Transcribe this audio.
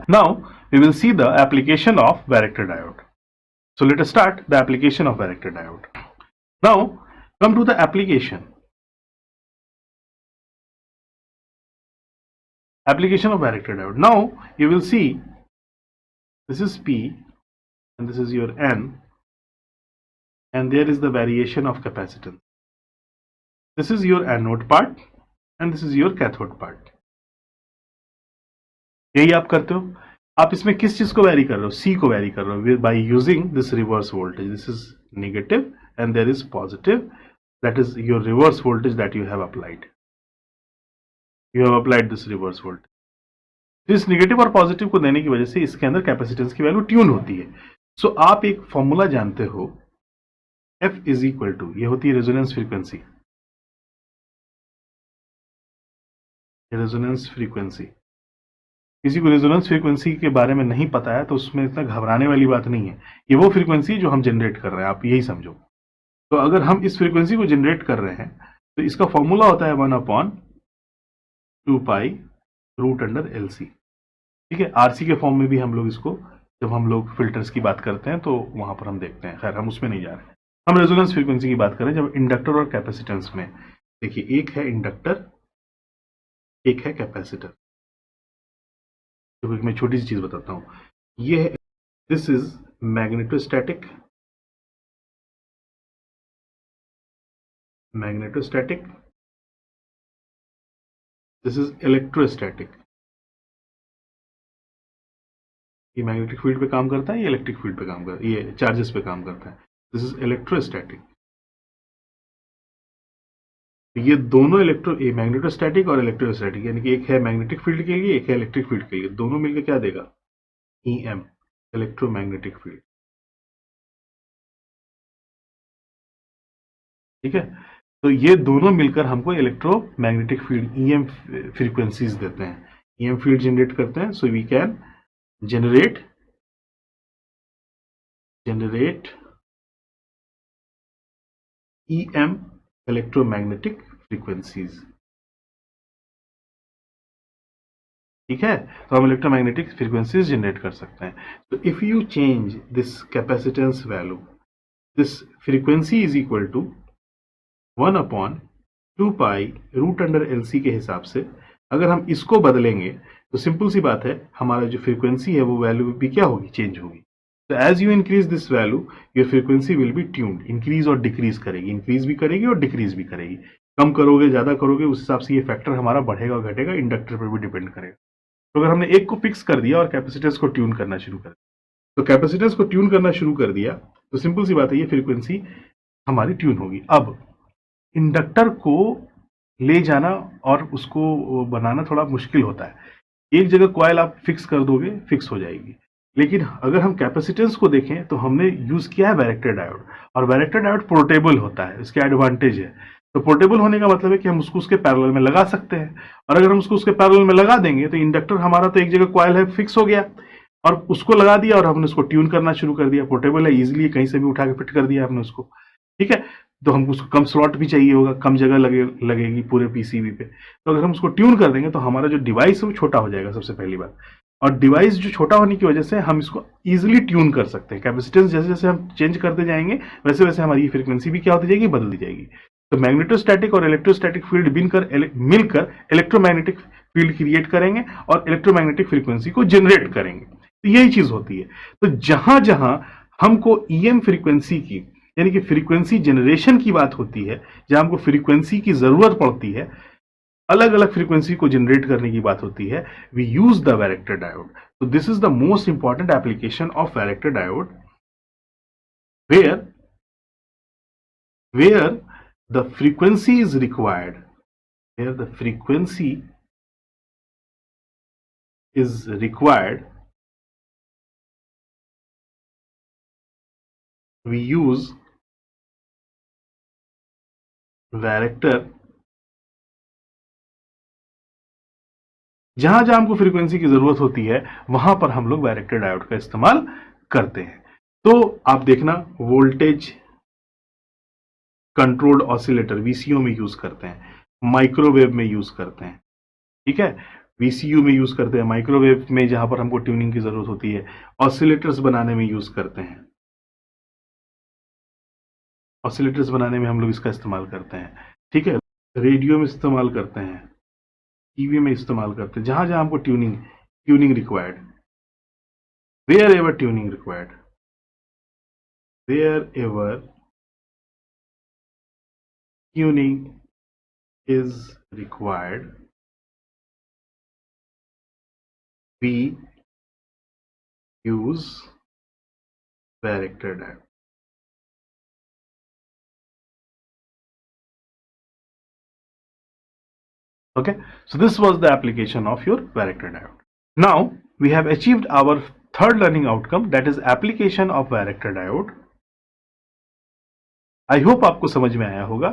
Now we will see the application of varactor diode. So let us start the application of varactor diode. Now come to the application. Application of varactor diode. Now you will see this is P and this is your N, and there is the variation of capacitance. This is your anode part and this is your cathode part. यही आप करते हो. आप इसमें किस चीज को vary कर रहे हो? C को वैरी कर रहे हो by using this reverse voltage. This is negative and there is positive. That is your reverse voltage that you have applied. You have applied this reverse voltage. तो इस नेगेटिव और पॉजिटिव को देने की वजह से इसके अंदर कैपेसिटेंस की वैल्यू ट्यून होती है. सो आप एक फॉर्मूला जानते हो, F इज इक्वल टू, ये होती है रेजोनेंस फ्रीक्वेंसी. रेजोनेंस फ्रीक्वेंसी, किसी को रेजोनेंस फ्रीक्वेंसी के बारे में नहीं पता है तो उसमें इतना घबराने वाली बात नहीं है. ये वो फ्रीक्वेंसी जो हम जनरेट कर रहे हैं, आप यही समझो. तो अगर हम इस फ्रीक्वेंसी को जनरेट कर रहे हैं तो इसका फॉर्मूला होता है 1/2π रूट अंडर LC. ठीक है, RC के फॉर्म में भी हम लोग इसको, जब हम लोग फिल्टर्स की बात करते हैं तो वहां पर हम देखते हैं. खैर हम उसमें नहीं जा रहे हैं, हम रेजोनेंस फ्रीक्वेंसी की बात करें जब इंडक्टर और कैपेसिटेंस में. देखिए, एक है इंडक्टर, एक है कैपेसिटर. तो मैं छोटी सी चीज बताता हूं. ये है, this is magnetostatic, this is electrostatic. ये मैग्नेटिक फील्ड पे काम करता है, ये इलेक्ट्रिक फील्ड पे काम करता है, ये चार्जेस पे काम करता है. This is electrostatic. ये दोनों ये मैग्नेटोस्टैटिक और इलेक्ट्रोस्टैटिक, यानी कि एक है मैग्नेटिक फील्ड के लिए, एक है इलेक्ट्रिक फील्ड के लिए. दोनों मिलकर क्या देगा? EM, electromagnetic field. ठीक है, तो ये दोनों मिलकर हमको इलेक्ट्रोमैग्नेटिक फील्ड EM फ्रीक्वेंसीज देते हैं, EM फील्ड जनरेट करते हैं. So we can generate EM, electromagnetic frequencies. ठीक है, तो हम इलेक्ट्रोमैग्नेटिक फ्रीक्वेंसीज जनरेट कर सकते हैं. तो if you change this capacitance value, this frequency is equal to 1/2π root under LC के हिसाब से अगर हम इसको बदलेंगे तो सिंपल सी बात है, हमारा जो फ्रीक्वेंसी है वो वैल्यू भी क्या होगी? चेंज होगी. तो as you increase this value, your frequency will be tuned. Increase और डिक्रीज करेगी, इंक्रीज भी करेगी और डिक्रीज भी करेगी. कम करोगे, ज्यादा करोगे, उस हिसाब से ये फैक्टर हमारा बढ़ेगा और घटेगा. इंडक्टर पर भी डिपेंड करेगा. तो अगर हमने एक को फिक्स कर दिया और कैपेसिटेंस को ट्यून करना शुरू कर दिया, तो कैपेसिटेंस को ट्यून करना शुरू कर दिया तो सिंपल सी बात है, ये फ्रीक्वेंसी हमारी ट्यून होगी. अब इंडक्टर को ले जाना और उसको बनाना थोड़ा मुश्किल होता है. एक जगह कॉइल आप फिक्स कर दोगे, फिक्स हो जाएगी. लेकिन अगर हम कैपेसिटेंस को देखें तो हमने यूज किया है वैरेक्टर डायोड, और वैरेक्टर डायोड पोर्टेबल होता है. इसके एडवांटेज है. तो पोर्टेबल होने का मतलब है कि हम उसको उसके पैरेलल में लगा सकते हैं, और अगर हम उसको उसके पैरेलल में लगा देंगे तो इंडक्टर हमारा तो एक जगह कॉइल है, फिक्स हो गया, और उसको लगा दिया और हमने उसको ट्यून करना शुरू कर दिया. पोर्टेबल है, इजिली कहीं से भी उठा के फिट कर दिया हमने उसको. ठीक है, तो हमको उसको कम स्लॉट भी चाहिए होगा, कम जगह लगेगी पूरे पीसीबी पे. तो अगर हम उसको ट्यून कर देंगे तो हमारा जो डिवाइस है वो छोटा हो जाएगा, सबसे पहली बात. और डिवाइस जो छोटा होने की वजह से हम इसको इजीली ट्यून कर सकते हैं. कैपेसिटेंस जैसे जैसे हम चेंज करते जाएंगे वैसे वैसे हमारी फ्रीक्वेंसी भी क्या होती जाएगी? बदलती जाएगी. तो मैग्नेटोस्टैटिक और इलेक्ट्रोस्टैटिक फील्ड मिलकर इलेक्ट्रोमैग्नेटिक फील्ड क्रिएट करेंगे और इलेक्ट्रोमैग्नेटिक फ्रीक्वेंसी को जनरेट करेंगे. तो यही चीज होती है. तो जहां जहां हमको EM फ्रीक्वेंसी की, यानी कि फ्रीक्वेंसी जनरेशन की बात होती है, जहां हमको फ्रीक्वेंसी की जरूरत पड़ती है, अलग अलग फ्रीक्वेंसी को जनरेट करने की बात होती है, we use the varactor diode. तो this is the most important application of varactor diode, where the frequency is required, we use varactor. जहां जहां हमको फ्रीक्वेंसी की जरूरत होती है वहां पर हम लोग वैरेक्टर डायोड का इस्तेमाल करते हैं. तो आप देखना, वोल्टेज कंट्रोल्ड ऑसिलेटर VCO में यूज करते हैं, माइक्रोवेव में यूज करते हैं. ठीक है, VCU में यूज करते हैं, माइक्रोवेव में जहां पर हमको ट्यूनिंग की जरूरत होती है, ऑसिलेटर्स बनाने में यूज करते हैं, ऑसिलेटर्स बनाने में हम लोग इसका इस्तेमाल करते हैं, ठीक है। रेडियो में इस्तेमाल करते हैं, टीवी में इस्तेमाल करते हैं, जहां जहां हमको tuning required, wherever tuning required, wherever tuning is required, we use varactor diode. Okay, so this was the application of your varactor diode. Now we have achieved our third learning outcome, that is application of varactor diode. I hope आपको समझ में आया होगा।